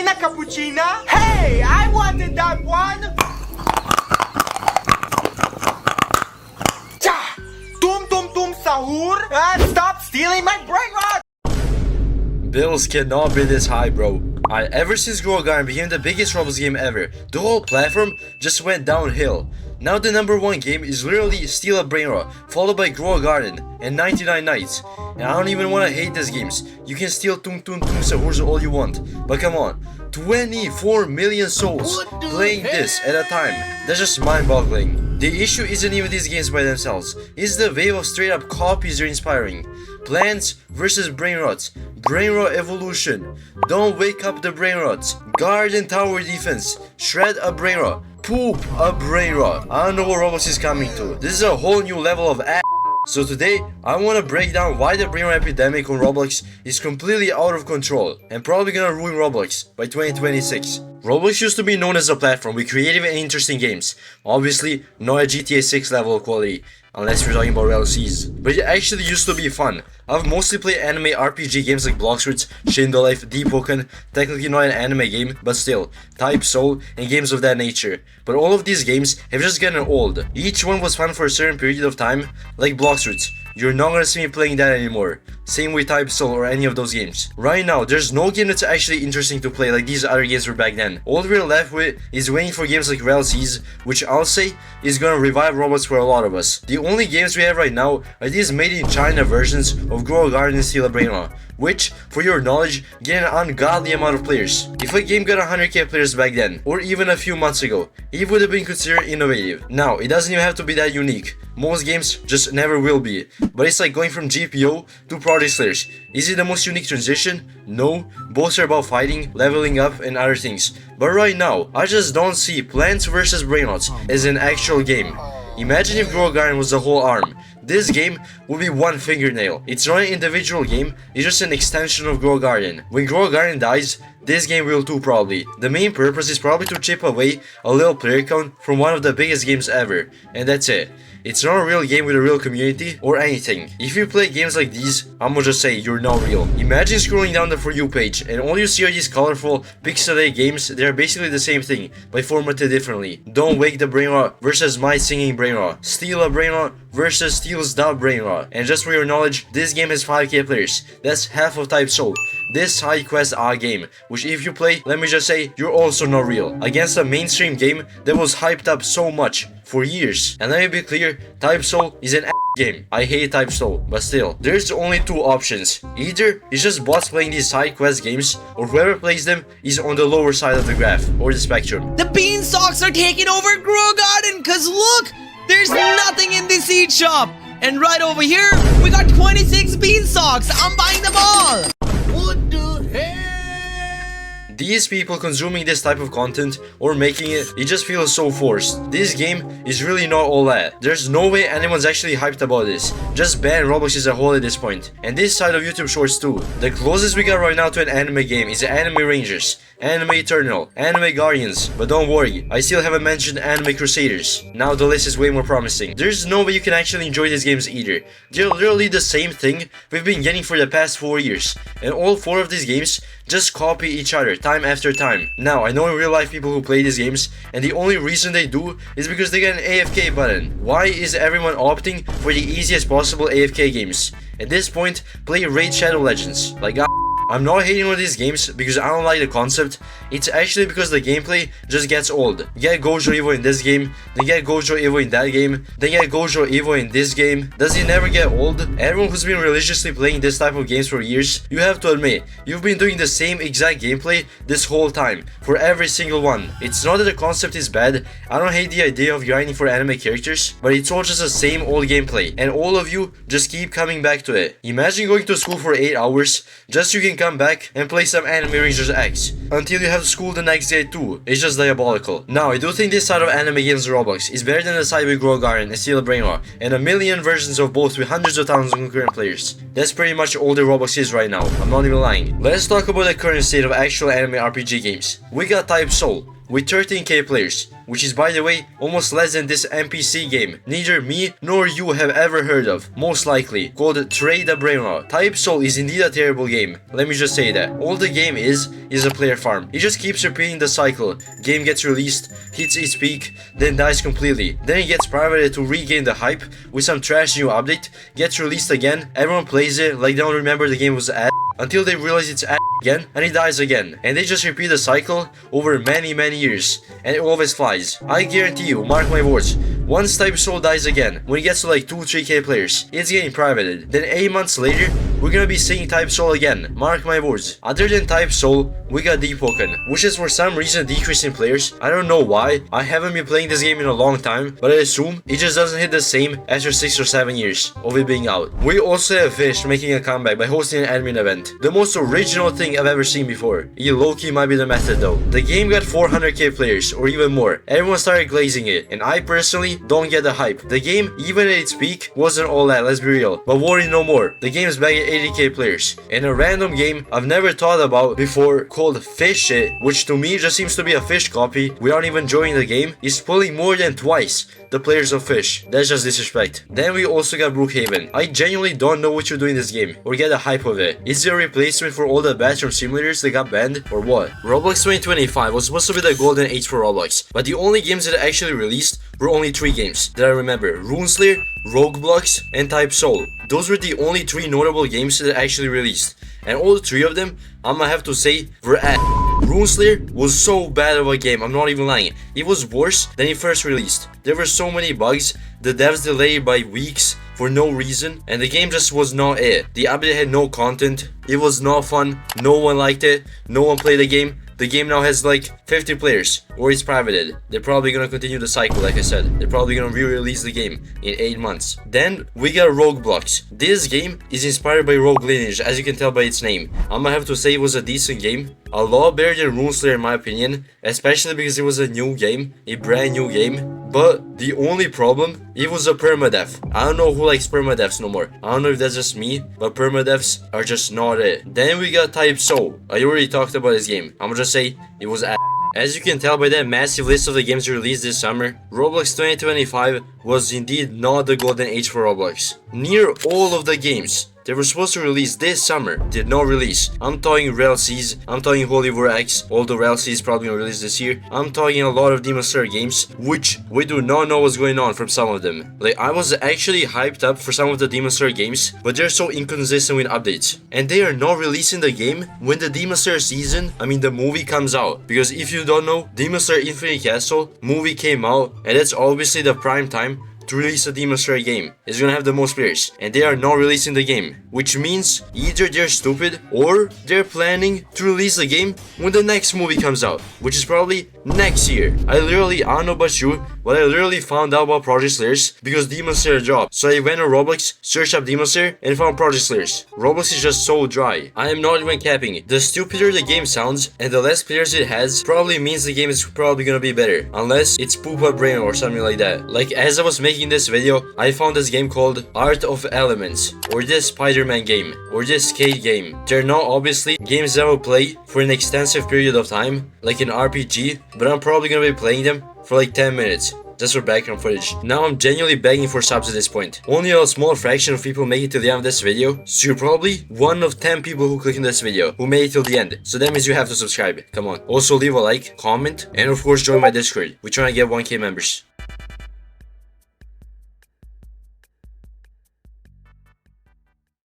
na cappuccino? Hey, I wanted that one! Cha! Tum tum tum sahur! And stop stealing my Brainrot! Bills cannot be this high, bro. Ever since Grow Garden became the biggest Roblox game ever, the whole platform just went downhill. Now the #1 game is literally Steal a Brainrot, followed by Grow Garden and 99 Nights. And I don't even want to hate these games. You can steal Tung Tung Tung Sahurs all you want. But come on, 24 million souls playing this at a time. That's just mind-boggling. The issue isn't even these games by themselves. It's the wave of straight up copies they're inspiring. Plants vs Brainrots, Brainrot Evolution, Don't Wake Up the Brainrots, Garden Tower Defense, Shred a Brainrot, Poop a Brainrot. I don't know what Roblox is coming to. This is a whole new level of ass. So today, I want to break down why the Brainrot epidemic on Roblox is completely out of control and probably gonna ruin Roblox by 2026. Roblox used to be known as a platform with creative and interesting games. Obviously, not a GTA 6 level of quality, unless you're talking about Rell Seas. But it actually used to be fun. I've mostly played anime RPG games like Bloxroots, Shin the Life, Deepwoken, technically not an anime game, but still, Type Soul, and games of that nature. But all of these games have just gotten old. Each one was fun for a certain period of time, like Bloxroots. You're not gonna see me playing that anymore. Same with Type Soul or any of those games. Right now, there's no game that's actually interesting to play like these other games were back then. All we're left with is waiting for games like Rell Seas, which I'll say is gonna revive Roblox for a lot of us. The only games we have right now are these made in China versions of Grow Garden and Steal a Brainrot, which, for your knowledge, get an ungodly amount of players. If a game got 100k players back then, or even a few months ago, it would have been considered innovative. Now, it doesn't even have to be that unique. Most games just never will be. But it's like going from GPO to Project Slayers. Is it the most unique transition? No. Both are about fighting, leveling up, and other things. But right now, I just don't see Plants vs Brainrots as an actual game. Imagine if Grow Garden was a whole arm. This game would be one fingernail. It's not an individual game, it's just an extension of Grow Garden. When Grow Garden dies, this game will too probably. The main purpose is probably to chip away a little player count from one of the biggest games ever. And that's it. It's not a real game with a real community or anything. If you play games like these, I'ma just say you're not real. Imagine scrolling down the For You page and all you see are these colorful pixelated games that are basically the same thing, but formatted differently. Don't Wake the Brainrot versus My Singing Brainrot. Steal a Brainrot versus Steals the Brainrot. And just for your knowledge, this game has 5k players. That's half of Type Soul. This high quest game, which if you play, let me just say, you're also not real. Against a mainstream game that was hyped up so much for years. And let me be clear, Type Soul is an game. I hate Type Soul, but still, there's only two options. Either it's just bots playing these side quest games, or whoever plays them is on the lower side of the graph, or the spectrum. The beanstalks are taking over Grow Garden, cause look, there's nothing in the seed shop. And right over here, we got 26 beanstalks. I'm buying them all. What the hell? These people consuming this type of content or making it just feels so forced. This game is really not all that. There's no way anyone's actually hyped about this. Just ban Roblox as a whole at this point. And this side of YouTube Shorts too. The closest we got right now to an anime game is Anime Rangers, Anime Eternal, Anime Guardians. But don't worry, I still haven't mentioned Anime Crusaders. Now the list is way more promising. There's no way you can actually enjoy these games either. They're literally the same thing we've been getting for the past 4 years. And all 4 of these games just copy each other time after time. Now, I know in real life people who play these games, and the only reason they do is because they get an AFK button. Why is everyone opting for the easiest possible AFK games? At this point, play Raid Shadow Legends. Like, I'm not hating on these games because I don't like the concept. It's actually because the gameplay just gets old. You get Gojo Evo in this game, then get Gojo Evo in that game, then get Gojo Evo in this game. Does it never get old? Everyone who's been religiously playing this type of games for years, you have to admit, you've been doing the same exact gameplay this whole time, for every single one. It's not that the concept is bad, I don't hate the idea of grinding for anime characters, but it's all just the same old gameplay, and all of you just keep coming back to it. Imagine going to school for 8 hours, just so you can come back and play some Anime Rangers X, until you have school the next day too. It's just diabolical. Now, I do think this side of anime games in Roblox is better than the side with Grow Garden and Steal a Brainrot, and a million versions of both with hundreds of thousands of concurrent players. That's pretty much all the Roblox is right now, I'm not even lying. Let's talk about the current state of actual anime RPG games. We got Type Soul, with 13k players. which is by the way almost less than this NPC game neither me nor you have ever heard of, most likely, called Trade the Brainrot. Type Soul is indeed a terrible game, let me just say that. All the game is a player farm. It just keeps repeating the cycle. Game gets released, hits its peak, then dies completely. Then it gets privated to regain the hype with some trash new update, gets released again, everyone plays it like they don't remember the game was ass, until they realize it's ass again, and it dies again. And they just repeat the cycle over many years, and it always flies. I guarantee you, mark my words, once Type Soul dies again, when it gets to like 2-3k players, it's getting privated. Then 8 months later, we're gonna be seeing Type Soul again, mark my words. Other than Type Soul, we got Deepwoken, which is for some reason decreasing players. I don't know why, I haven't been playing this game in a long time, but I assume it just doesn't hit the same after 6 or 7 years of it being out. We also have Fish making a comeback by hosting an admin event. The most original thing I've ever seen before. It low-key might be the method though. The game got 400k players, or even more. Everyone started glazing it, and I personally don't get the hype. The game, even at its peak, wasn't all that, let's be real. But worry no more, the game is back at 80k players. And a random game I've never thought about before called Fish It, which to me just seems to be a Fish copy without even joining the game, is pulling more than twice the players of Fish. That's just disrespect. Then we also got Brookhaven. I genuinely don't know what you do in this game, or get the hype of it. Is it a replacement for all the bathroom simulators that got banned, or what? Roblox 2025 was supposed to be the golden age for Roblox, but the only games that actually released were only 3 games that I remember: RuneSlayer, Roblox, and Type Soul. Those were the only 3 notable games that actually released, and all 3 of them, I'ma have to say, were ass. RuneSlayer was so bad of a game, I'm not even lying. It was worse than it first released. There were so many bugs, the devs delayed by weeks for no reason, and the game just was not it. The update had no content, it was not fun, no one liked it, no one played the game. The game now has like 50 players, or it's privated. They're probably gonna continue the cycle, like I said. They're probably gonna re-release the game in 8 months. Then we got Roblox. This game is inspired by Rogue Lineage, as you can tell by its name. I'ma have to say it was a decent game. A lot better than RuneSlayer in my opinion, especially because it was a new game, a brand new game. But the only problem, it was a permadeath. I don't know who likes permadeaths no more. I don't know if that's just me, but permadeaths are just not it. Then we got Type Soul. I already talked about this game. I'ma just say it was ass. As you can tell by that massive list of the games released this summer, Roblox 2025 was indeed not the golden age for Roblox. Near all of the games they were supposed to release this summer did not release. I'm talking Rell Seas, I'm talking Holy War X, although Rell Seas probably gonna release this year. I'm talking a lot of Demon Slayer games, which we do not know what's going on from some of them. Like, I was actually hyped up for some of the Demon Slayer games, but they're so inconsistent with updates. And they are not releasing the game when the Demon Slayer season, the movie comes out. Because if you don't know, Demon Slayer Infinite Castle movie came out, and that's obviously the prime time to release a Demon Slayer game. It's gonna have the most players, and they are not releasing the game, which means either they're stupid or they're planning to release the game when the next movie comes out, which is probably next year. I don't know about you, but I literally found out about Project Slayers because Demon Slayer dropped. So I went on Roblox, searched up Demon Slayer, and found Project Slayers. Roblox is just so dry. I am not even capping. The stupider the game sounds and the less players it has probably means the game is probably gonna be better, unless it's Poopa Brain or something like that. Like, as I was making this video, I found this game called Art of Elements, or this Spider-Man game, or this skate game. They're not obviously games that I will play for an extensive period of time, like an RPG, but I'm probably gonna be playing them for like 10 minutes. Just for background footage. Now I'm genuinely begging for subs at this point. Only a small fraction of people make it to the end of this video, so you're probably one of 10 people who click on this video who made it till the end. So that means you have to subscribe. Come on. Also leave a like, comment, and of course join my Discord. We're trying to get 1k members.